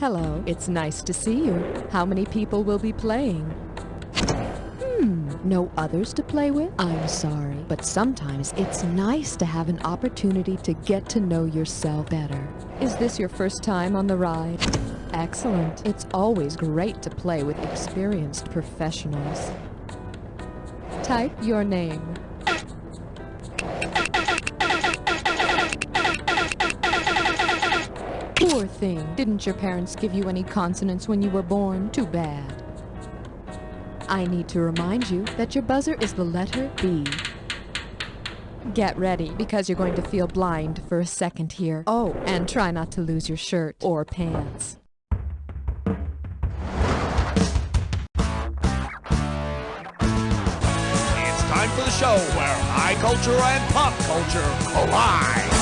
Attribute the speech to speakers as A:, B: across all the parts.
A: Hello, it's nice to see you. How many people will be playing? No others to play with? I'm sorry, but sometimes it's nice to have an opportunity to get to know yourself better. Is this your first time on the ride? Excellent. It's always great to play with experienced professionals. Type your name. Poor thing. Didn't your parents give you any consonants when you were born? Too bad. I need to remind you that your buzzer is the letter B. Get ready, because you're going to feel blind for a second here. Oh, and try not to lose your shirt or pants.
B: It's time for the show where high culture and pop culture collide.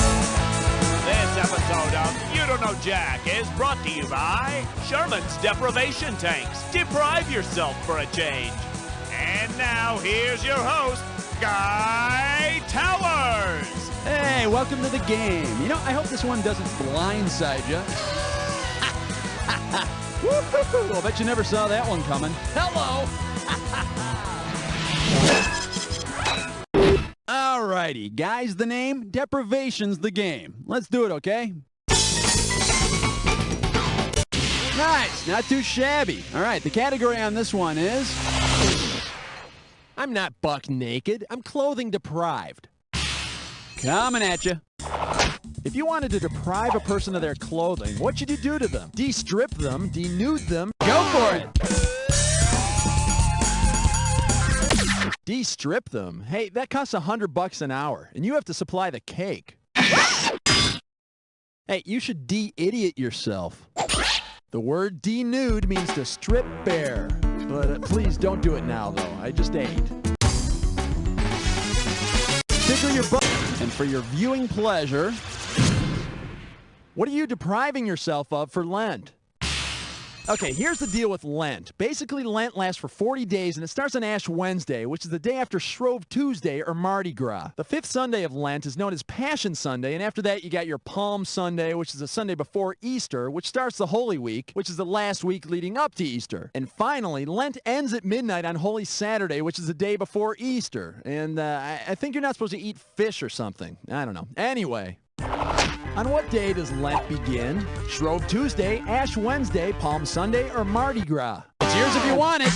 B: This episode of You Don't Know Jack is brought to you by Sherman's Deprivation Tanks. Deprive yourself for a change. And now, here's your host, Guy Towers.
C: Hey, welcome to the game. You know, I hope this one doesn't blindside you. I bet you never saw that one coming. Hello. Alrighty, Guy's the name, deprivation's the game. Let's do it, okay? Nice, not too shabby. All right, the category on this one is...
D: I'm not buck naked. I'm clothing deprived.
C: Coming at you. If you wanted to deprive a person of their clothing, what should you do to them? De-strip them, denude them. Go for it. De-strip them? Hey, that costs $100 an hour, and you have to supply the cake. Hey, you should de-idiot yourself. The word denude means to strip bare. But please don't do it now, though. I just ate. Tickle your butt. And for your viewing pleasure, what are you depriving yourself of for Lent? Okay, here's the deal with Lent. Basically, Lent lasts for 40 days, and it starts on Ash Wednesday, which is the day after Shrove Tuesday or Mardi Gras. The fifth Sunday of Lent is known as Passion Sunday, and after that, you got your Palm Sunday, which is the Sunday before Easter, which starts the Holy Week, which is the last week leading up to Easter. And finally, Lent ends at midnight on Holy Saturday, which is the day before Easter. And I think you're not supposed to eat fish or something. I don't know. Anyway. On what day does Lent begin? Shrove Tuesday, Ash Wednesday, Palm Sunday, or Mardi Gras? It's yours if you want it.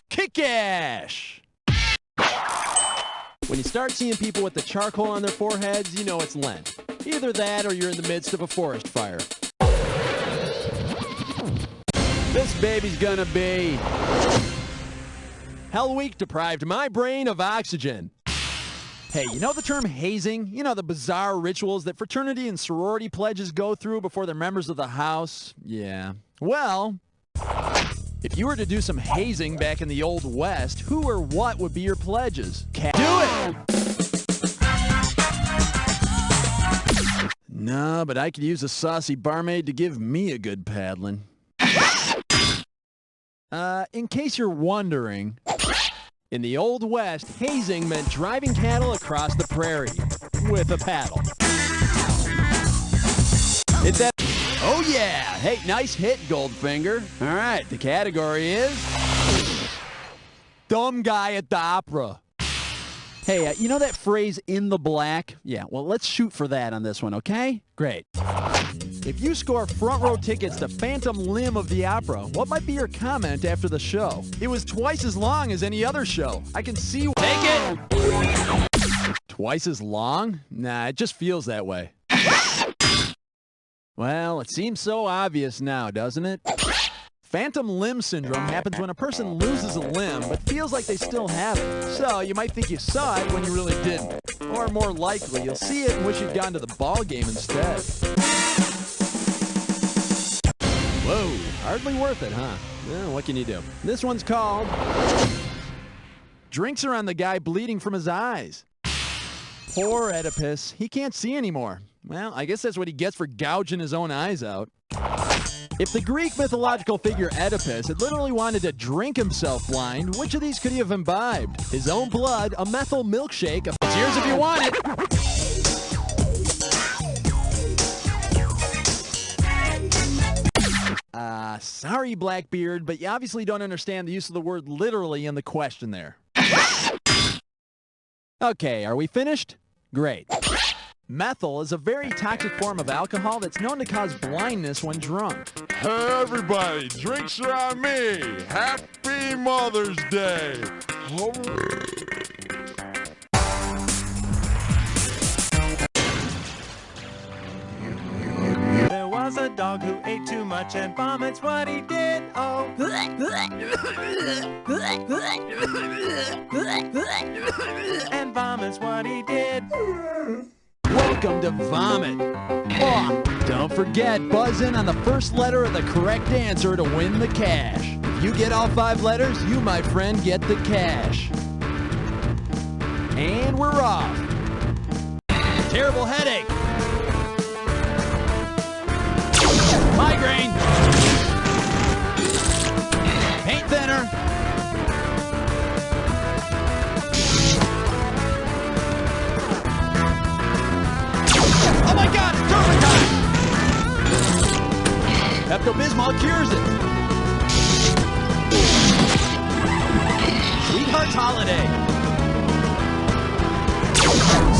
C: Kick-ash! When you start seeing people with the charcoal on their foreheads, you know it's Lent. Either that or you're in the midst of a forest fire. This baby's gonna be... Hell Week deprived my brain of oxygen. Hey, you know the term hazing? You know, the bizarre rituals that fraternity and sorority pledges go through before they're members of the house? Yeah. Well, if you were to do some hazing back in the Old West, who or what would be your pledges? Do it! No, but I could use a saucy barmaid to give me a good paddling. In case you're wondering... In the Old West, hazing meant driving cattle across the prairie with a paddle. Hit that. Oh, yeah. Hey, nice hit, Goldfinger. All right, the category is Dumb Guy at the Opera. Hey, you know that phrase, in the black? Yeah, well, let's shoot for that on this one, okay? Great. If you score front row tickets to Phantom Limb of the Opera, what might be your comment after the show? It was twice as long as any other show. I can see... Take it! Twice as long? Nah, it just feels that way. Well, it seems so obvious now, doesn't it? Phantom limb syndrome happens when a person loses a limb but feels like they still have it. So you might think you saw it when you really didn't. Or more likely, you'll see it and wish you'd gone to the ball game instead. Whoa, hardly worth it, huh? Well, what can you do? This one's called Drinks are on the guy bleeding from his eyes. Poor Oedipus, he can't see anymore. Well, I guess that's what he gets for gouging his own eyes out. If the Greek mythological figure Oedipus had literally wanted to drink himself blind, which of these could he have imbibed? His own blood, a methyl milkshake, it's yours if you want it. Sorry, Blackbeard, but you obviously don't understand the use of the word literally in the question there. Okay, are we finished? Great. Methyl is a very toxic form of alcohol that's known to cause blindness when drunk.
E: Hey, everybody, drinks are on me. Happy Mother's Day.
F: There was a dog who ate too much and vomits what he did. Oh. And vomits what he did.
C: Welcome to Vomit. Oh, don't forget, buzz in on the first letter of the correct answer to win the cash. If you get all 5 letters, you, my friend, get the cash. And we're off. Terrible headache. Migraine. Paint thinner. Oh my God, it's turpentine! Pepto-Bismol cures it. Sweetheart's Holiday.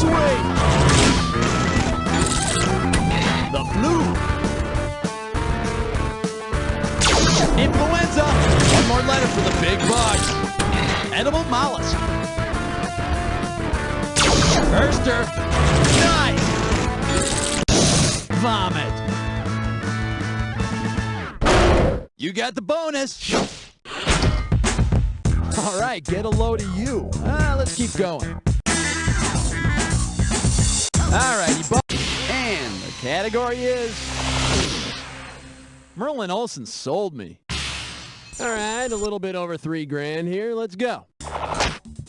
C: Sweet. The flu. Influenza. One more letter for the big bucks. Edible mollusk. Erster. Nice. Vomit. You got the bonus. All right, get a load of you. Let's keep going. All righty, and the category is Merlin Olsen sold me.
D: All right, a little bit over $3,000 here. Let's go.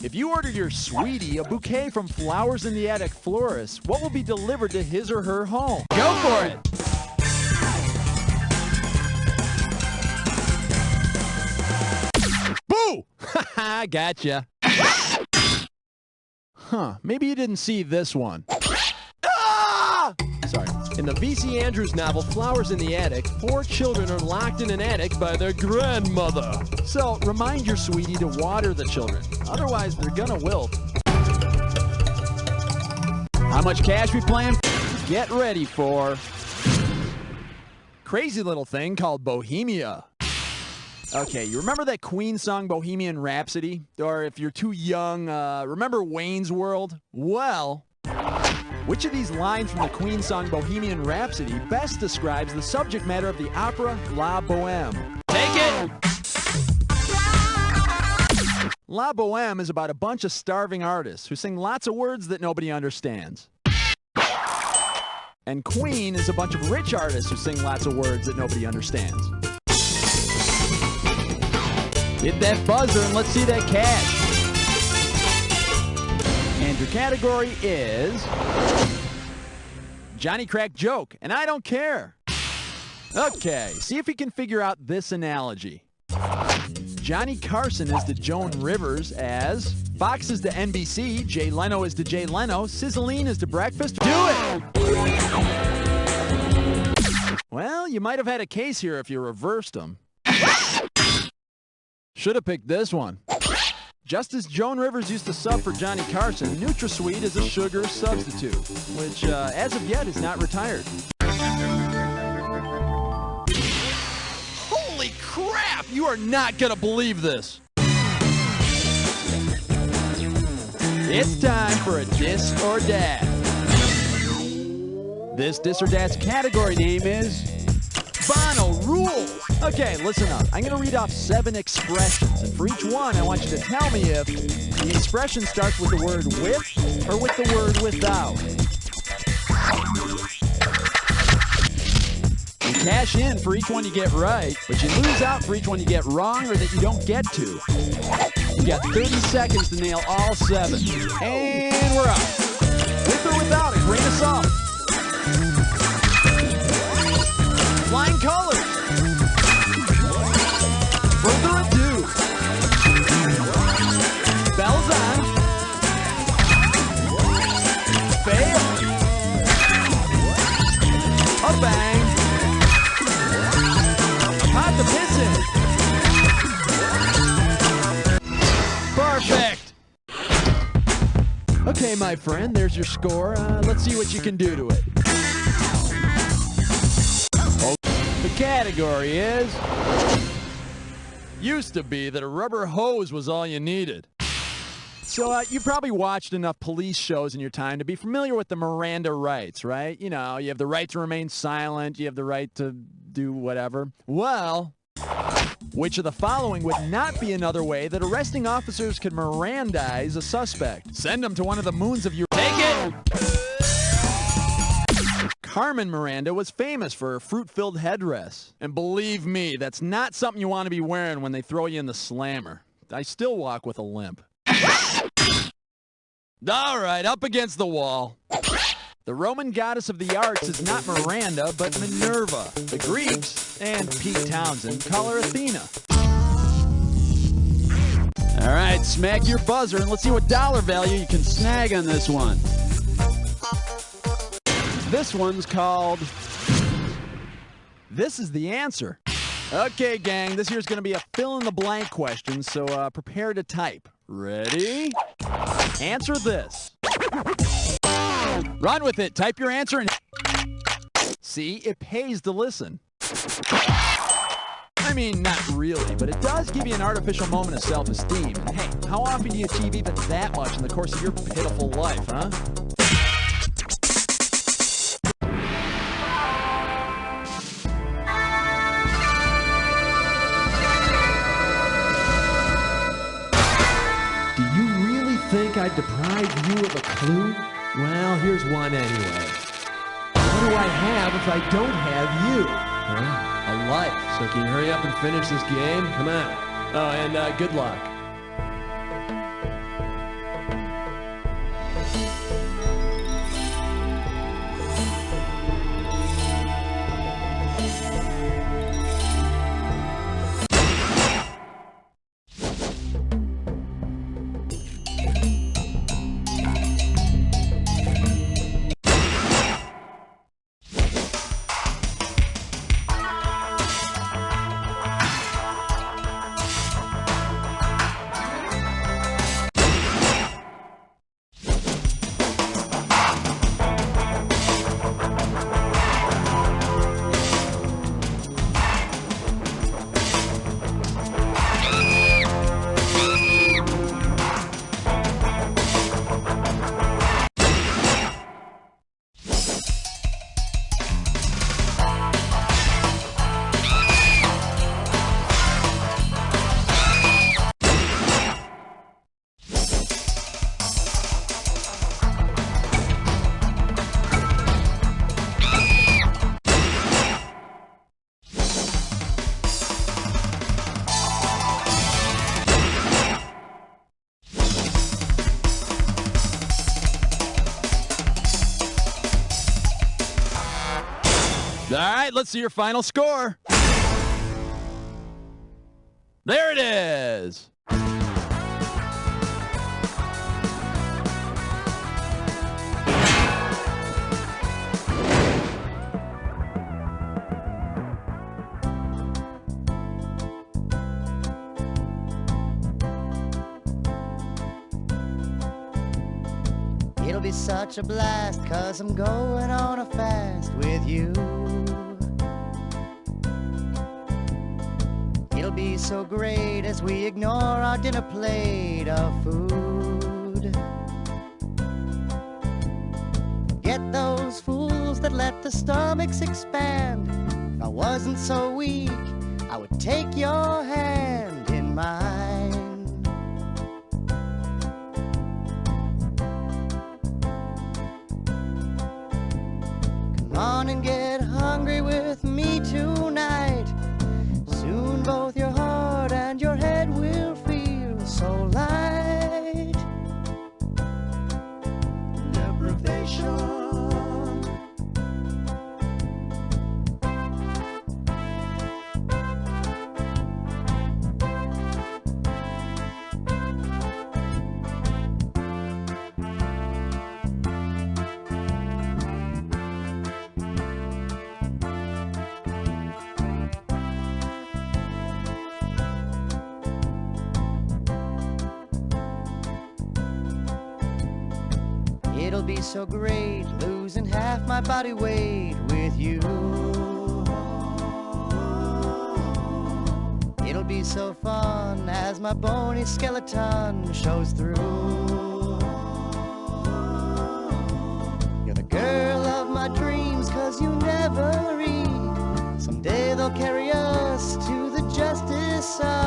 C: If you ordered your sweetie a bouquet from Flowers in the Attic florist, what will be delivered to his or her home? Go for it! Boo! Haha, gotcha. Huh, maybe you didn't see this one. Ah! Sorry.
D: In the V.C. Andrews novel, Flowers in the Attic, 4 children are locked in an attic by their grandmother.
C: So, remind your sweetie to water the children. Otherwise, they're gonna wilt. How much cash we playing? Get ready for crazy little thing called Bohemia. Okay, you remember that Queen song Bohemian Rhapsody? Or if you're too young, remember Wayne's World? Well, which of these lines from the Queen song Bohemian Rhapsody best describes the subject matter of the opera La Bohème? Take it! La Bohème is about a bunch of starving artists who sing lots of words that nobody understands. And Queen is a bunch of rich artists who sing lots of words that nobody understands. Hit that buzzer and let's see that cash. And your category is Johnny Crack Joke, and I don't care. Okay, see if you can figure out this analogy. Johnny Carson is to Joan Rivers as Fox is to NBC, Jay Leno is to Jay Leno, Sizzling is to breakfast. Do it! Well, you might have had a case here if you reversed them. Should have picked this one. Just as Joan Rivers used to sub for Johnny Carson, NutraSweet is a sugar substitute, which as of yet is not retired. Holy crap! You are not gonna believe this. It's time for a Dis or Dat. This Dis or Dat's category name is Bono Rules. Okay, listen up. I'm going to read off 7 expressions, and for each one, I want you to tell me if the expression starts with the word with or with the word without. You cash in for each one you get right, but you lose out for each one you get wrong or that you don't get to. You got 30 seconds to nail all 7. And we're up. With or without a grain of salt. Flying colors. Further ado. Bells on. Fail. A bang. Okay, my friend, there's your score. Let's see what you can do to it. The category is... Used to be that a rubber hose was all you needed. So you've probably watched enough police shows in your time to be familiar with the Miranda rights, right? You know, you have the right to remain silent, you have the right to do whatever. Well, which of the following would not be another way that arresting officers could Mirandize a suspect? Send them to one of the moons of your... Take it! Carmen Miranda was famous for her fruit-filled headdress. And believe me, that's not something you want to be wearing when they throw you in the slammer. I still walk with a limp. All right, up against the wall. The Roman goddess of the arts is not Miranda, but Minerva. The Greeks, and Pete Townsend, call her Athena. All right, smack your buzzer, and let's see what dollar value you can snag on this one. This one's called... This is the answer. Okay, gang, this here's going to be a fill-in-the-blank question, so prepare to type. Ready? Answer this. Run with it. Type your answer and... See, it pays to listen. I mean, not really, but it does give you an artificial moment of self-esteem. And hey, how often do you achieve even that much in the course of your pitiful life, huh?
D: Think I'd deprive you of a clue? Well, here's one anyway. What do I have if I don't have you? Huh? A life. So can you hurry up and finish this game? Come on. Oh, and good luck. All right, let's see your final score. There it is.
G: It'll be such a blast, 'cause I'm going on a fast with you. It'll be so great as we ignore our dinner plate of food. Forget those fools that let the stomachs expand. If I wasn't so weak, I would take your hand in mine. Come on and get hungry with me tonight. Soon both your heart and your head will feel so light. Deprivation. be so great, losing half my body weight with you. It'll be so fun as my bony skeleton shows through. You're the girl of my dreams, 'cause you never read. Someday they'll carry us to the justice side.